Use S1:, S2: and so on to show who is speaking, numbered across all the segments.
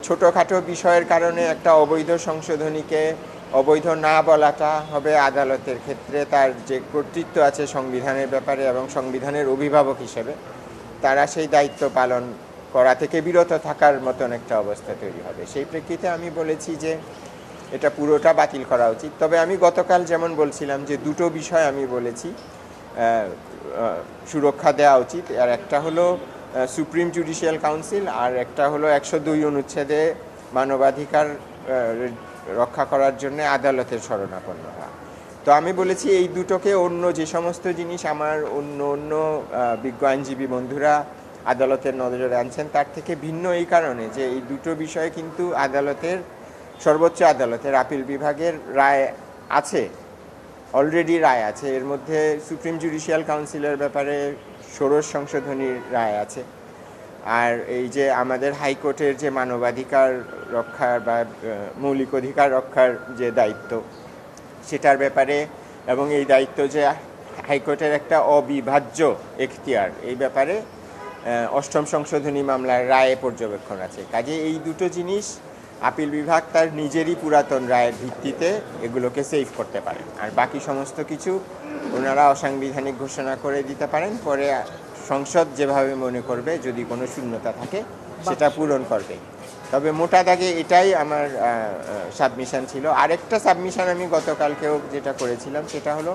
S1: ছোটোখাটো বিষয়ের কারণে একটা অবৈধ সংশোধনীকে অবৈধ না বলাটা হবে আদালতের ক্ষেত্রে তার যে কর্তৃত্ব আছে সংবিধানের ব্যাপারে এবং সংবিধানের অভিভাবক হিসেবে তারা সেই দায়িত্ব পালন করা থেকে বিরত থাকার মতন একটা অবস্থা তৈরি হবে। সেই প্রেক্ষিতে আমি বলেছি যে এটা পুরোটা বাতিল করা উচিত। তবে আমি গতকাল যেমন বলছিলাম যে দুটো বিষয় আমি বলেছি সুরক্ষা দেওয়া উচিত, আর একটা হলো সুপ্রিম জুডিশিয়াল কাউন্সিল, আর একটা হলো 102 অনুচ্ছেদে মানবাধিকার রক্ষা করার জন্য আদালতের শরণাপন্ন হওয়া। তো আমি বলেছি এই দুটোকে অন্য যে সমস্ত জিনিস আমার অন্য বিজ্ঞ আইনজীবী বন্ধুরা আদালতের নজরে আনছেন তার থেকে ভিন্ন এই কারণে যে এই দুটো বিষয়ে কিন্তু সর্বোচ্চ আদালতের আপিল বিভাগের রায় আছে, অলরেডি রায় আছে। এর মধ্যে সুপ্রিম জুডিশিয়াল কাউন্সিলের ব্যাপারে ষোড়শ সংশোধনীর রায় আছে, আর এই যে আমাদের হাইকোর্টের যে মানবাধিকার রক্ষার বা মৌলিক অধিকার রক্ষার যে দায়িত্ব সেটার ব্যাপারে, এবং এই দায়িত্ব যে হাইকোর্টের একটা অবিভাজ্য এখতিয়ার, এই ব্যাপারে অষ্টম সংশোধনী মামলার রায়ে পর্যবেক্ষণ আছে। কাজে এই দুটো জিনিস আপিল বিভাগ তার নিজেরই পুরাতন রায়ের ভিত্তিতে এগুলোকে সেভ করতে পারেন, আর বাকি সমস্ত কিছু ওনারা অসাংবিধানিক ঘোষণা করে দিতে পারেন। পরে সংসদ যেভাবে মনে করবে যদি কোনো শূন্যতা থাকে সেটা পূরণ করবে। তবে মোটা দাগে এটাই আমার সাবমিশন ছিল। আরেকটা সাবমিশন আমি গতকালকেও যেটা করেছিলাম সেটা হলো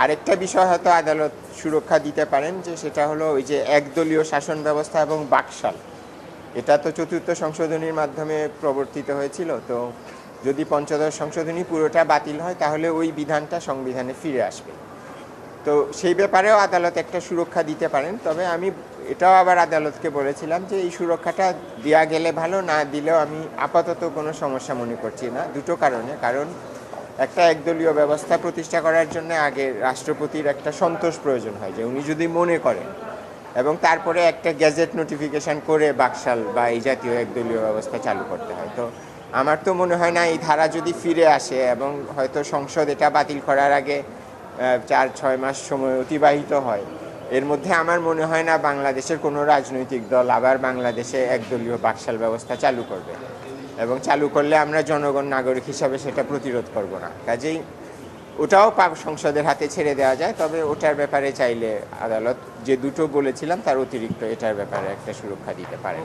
S1: আরেকটা বিষয় হয়তো আদালত সুরক্ষা দিতে পারেন, যে সেটা হলো ওই যে একদলীয় শাসন ব্যবস্থা এবং বাকশাল, এটা তো চতুর্থ সংশোধনীর মাধ্যমে প্রবর্তিত হয়েছিল। তো যদি পঞ্চদশ সংশোধনী পুরোটা বাতিল হয় তাহলে ওই বিধানটা সংবিধানে ফিরে আসবে। তো সেই ব্যাপারেও আদালত একটা সুরক্ষা দিতে পারেন। তবে আমি এটাও আবার আদালতকে বলেছিলাম যে এই সুরক্ষাটা দেওয়া গেলে ভালো, না দিলেও আমি আপাতত কোনো সমস্যা মনে করছি না, দুটো কারণে। কারণ একটা একদলীয় ব্যবস্থা প্রতিষ্ঠা করার জন্য আগে রাষ্ট্রপতির একটা সন্তোষ প্রয়োজন হয় যে উনি যদি মনে করেন, এবং তারপরে একটা গ্যাজেট নোটিফিকেশান করে বাকশাল বা এই জাতীয় একদলীয় ব্যবস্থা চালু করতে হয়। তো আমার তো মনে হয় না এই ধারা যদি ফিরে আসে এবং হয়তো সংসদ এটা বাতিল করার আগে 4-6 মাস সময় অতিবাহিত হয়, এর মধ্যে আমার মনে হয় না বাংলাদেশের কোনো রাজনৈতিক দল আবার বাংলাদেশে একদলীয় বাকশাল ব্যবস্থা চালু করবে, এবং চালু করলে আমরা জনগণ নাগরিক হিসাবে সেটা প্রতিরোধ করব না। কাজেই ওটাও সংসদের হাতে ছেড়ে দেওয়া যায়। তবে ওটার ব্যাপারে চাইলে আদালত যে দুটো বলেছিলাম তার অতিরিক্ত এটার ব্যাপারে একটা সুরক্ষা দিতে পারে।